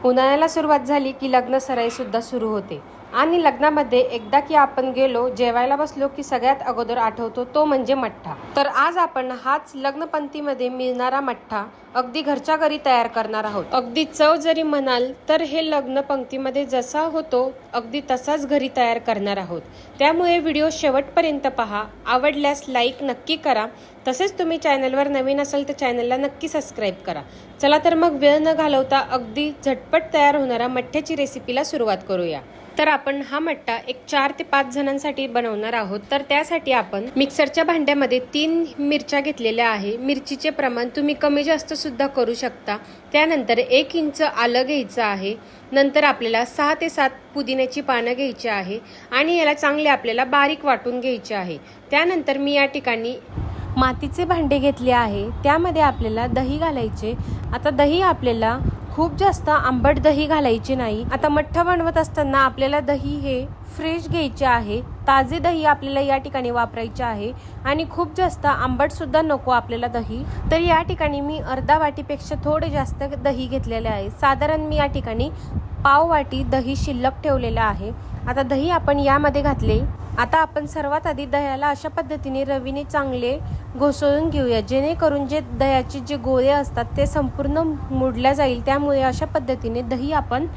उन्हाळ्याला सुरुवात झाली की लग्न सराई सुद्धा सुरू होते आणि लग्नामध्ये एकदा की आपण गेलो जेवायला बसलो की सगळ्यात अगोदर आठवतो तो म्हणजे मठ्ठा। तर आज आपण हाच लग्नपंक्तीमध्ये मिळणारा मठ्ठा अगदी घरच्या घरी तयार करणार आहोत। अगदी चव जरी म्हणाल तर हे लग्नपंक्तीमध्ये जसा होतो अगदी तसाच घरी तयार करणार आहोत। त्यामुळे व्हिडिओ शेवटपर्यंत पहा। आवडल्यास लाईक नक्की करा। तसेच तुम्ही चॅनलवर नवीन असाल तर चॅनलला नक्की सबस्क्राईब करा। चला तर मग वेळ न घालवता अगदी झटपट तयार होणारा मठ्ठ्याची रेसिपीला सुरुवात करूया। तर आपण हा मठ्ठा एक 4 ते 5 जणांसाठी बनवणार आहोत। तर त्यासाठी आपण मिक्सरच्या भांड्यामध्ये 3 मिरच्या घेतलेल्या आहे। मिरचीचे प्रमाण तुम्ही कमी जास्त सुद्धा करू शकता। त्यानंतर 1 इंच आलं घ्यायचं आहे। नंतर आपल्याला 6 ते 7 पुदिन्याची पानं घ्यायची आहे आणि याला चांगले आपल्याला बारीक वाटून घ्यायचे आहे। त्यानंतर मी या ठिकाणी मातीचे भांडे घेतले आहे। त्यामध्ये आपल्याला दही घालायचे। आता दही आपल्याला खूप जास्त आंबट दही घालायचे नाही। आता मठ्ठा बनवत असताना आपल्याला दही हे फ्रेश घ्यायचे आहे। ताजे दही आपल्याला या ठिकाणी वापरायचे आहे आणि खूप जास्त आंबट सुद्धा नको आपल्याला दही। तर या ठिकाणी मी अर्धा वाटीपेक्षा थोडे जास्त दही घेतलेले आहे। साधारण मी या ठिकाणी पाव वाटी दही शिल्लक ठेवलेला आहे। आता दही आपण यामध्ये घातले। आता आपण सर्वात आधी दह्याला अशा पद्धतीने रवीने चांगले घोसळून घेऊया, जेणेकरून जे दह्याचे जे गोळे असतात ते संपूर्ण मुडल्या जाईल। त्यामुळे अशा पद्धतीने दही आपण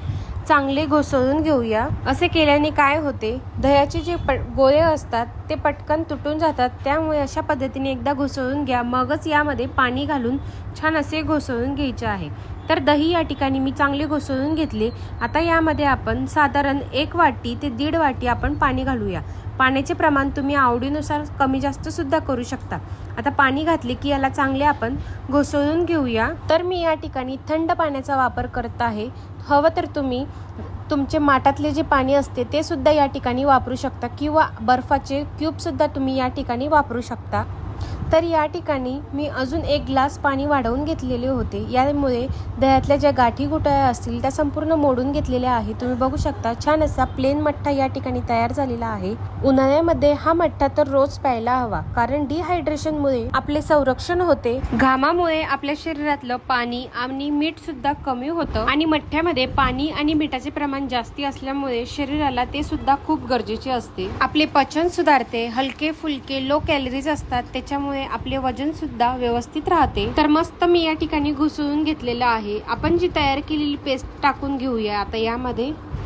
चांगले घोसळून घेऊया। असे केल्याने काय होते, दह्याचे जे गोळे असतात ते पटकन तुटून जातात। त्यामुळे अशा पद्धतीने एकदा घोसळून घ्या, मगच यामध्ये पाणी घालून छान असे घोसळून घ्यायचे आहे। तर दही या ठिकाणी मी चांगले घोसळून घेतले। आता यामध्ये आपण साधारण 1 वाटी ते 1.5 वाटी आपण पाणी घालूया। पाण्याचे प्रमाण तुम्ही आवडीनुसार कमी जास्त सुद्धा करू शकता। आता पाणी घातले की याला चांगले आपण घोसळून घेऊया। तर मी या ठिकाणी थंड पाण्याचा वापर करत आहे। हवं तर तुम्ही तुमचे माठातले जे पाणी असते ते सुद्धा या ठिकाणी वापरू शकता किंवा बर्फाचे क्यूब सुद्धा तुम्ही या ठिकाणी वापरू शकता। तर या ठिकाणी मी अजून 1 ग्लास पाणी वाढवून घेतलेले होते। यामुळे दह्यातल्या ज्या गाठी गुठळ्या असतील त्या संपूर्ण मोडून घेतलेल्या आहे। तुम्ही बघू शकता छान असा प्लेन मठ्ठा या ठिकाणी तयार झालेला आहे। उन्हाळ्यामध्ये हा मठ्ठा तर रोज प्यायला हवा, कारण डिहायड्रेशनमुळे आपले संरक्षण होते। घामामुळे आपल्या शरीरातलं पाणी आणि मीठ सुद्धा कमी होतं आणि मठ्ठ्यामध्ये पाणी आणि मिठाचे प्रमाण जास्ती असल्यामुळे शरीराला ते सुद्धा खूप गरजेचे असते। आपले पचन सुधारते, हलके फुलके लो कॅलरीज असतात, त्याच्यामुळे आपले वजन सुद्धा व्यवस्थित राहते। तर मस्त मी या ठिकाणी घुसळून घेतलेला आहे। आपण जी तयार केलेली पेस्ट टाकून घेऊया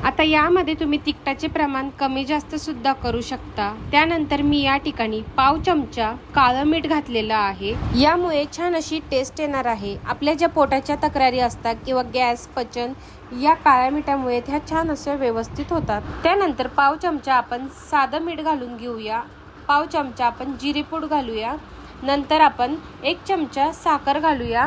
आता यामध्ये तुम्ही तिखटाचे प्रमाण कमी जास्त सुद्धा करू शकता। त्यानंतर मी या ठिकाणी पाव चमचा काळं मीठ घातलेलं आहे। यामुळे छान अशी टेस्ट येणार आहे। आपल्या ज्या पोटाच्या तक्रारी असतात किंवा गॅस, पचन, या काळ्या मिठामुळे त्या छान अशा व्यवस्थित होतात। त्यानंतर पाव चमचा आपण साधं मीठ घालून घेऊया। पाव चमचा आपण जिरेपूड घालूया। नंतर आपण 1 चमचा साखर घालूया।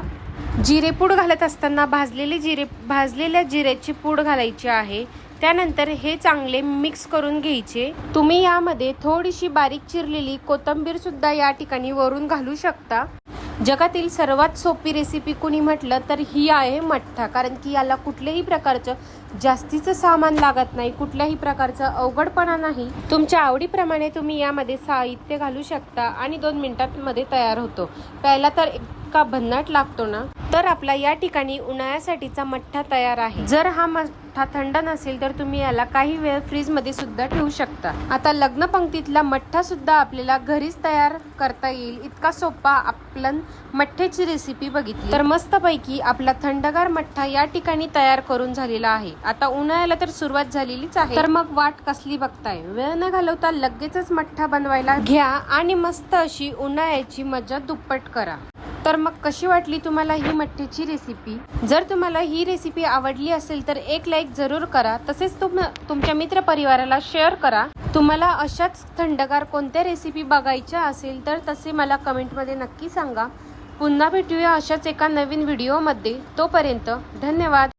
जिरेपूड घालत असताना भाजलेल्या जिरेची पूड घालायची आहे। त्यानंतर हे चांगले मिक्स करून घ्यायचे। तुम्ही यामध्ये थोडीशी बारीक चिरलेली कोथिंबीर सुद्धा या ठिकाणी वरून घालू शकता। जगातील सर्वात सोपी रेसिपी कुणी म्हटलं तर ही आहे मठ्ठा, कारण की याला कुठल्याही प्रकारचं जास्तीचं सामान लागत नाही, कुठल्याही प्रकारचा अवघडपणा नाही। तुमच्या आवडीप्रमाणे तुम्ही यामध्ये साहित्य घालू शकता आणि 2 मिनिटांमध्ये तयार होतो। प्यायला तर इतका भन्नाट लागतो ना। तर आपला या ठिकाणी उन्हाळ्यासाठीचा मठ्ठा तयार आहे। जर हा मठ्ठा थंड नसेल तर तुम्ही याला काही वेळ फ्रीजमध्ये सुद्धा ठेवू शकता। आता लग्नपंक्तीतला मठ्ठा सुद्धा आपल्याला घरीच तयार करता येईल, इतका सोपा आपण मठ्ठ्याची रेसिपी बघितली। तर मस्तपैकी आपला थंडगार मठ्ठा या ठिकाणी तयार करून झालेला आहे। आता उन्हाळ्याला तर सुरुवात झालेलीच आहे, तर मग वाट कसली बघताय? वेळ न घालवता लगेचच मठ्ठा बनवायला घ्या आणि मस्त अशी उन्हाळ्याची मजा दुप्पट करा। तर मग कशी वाटली तुम्हाला ही मठ्ठ्याची रेसिपी? जर तुम्हाला ही रेसिपी आवडली असेल तर 1 लाईक जरूर करा। तसेच तुमच्या मित्रपरिवाराला शेअर करा। तुम्हाला अशाच थंडगार कोणत्या रेसिपी बघायच्या असेल तर तसे मला कमेंटमध्ये नक्की सांगा। पुन्हा भेटूया अशाच एका नवीन व्हिडिओमध्ये। तोपर्यंत धन्यवाद।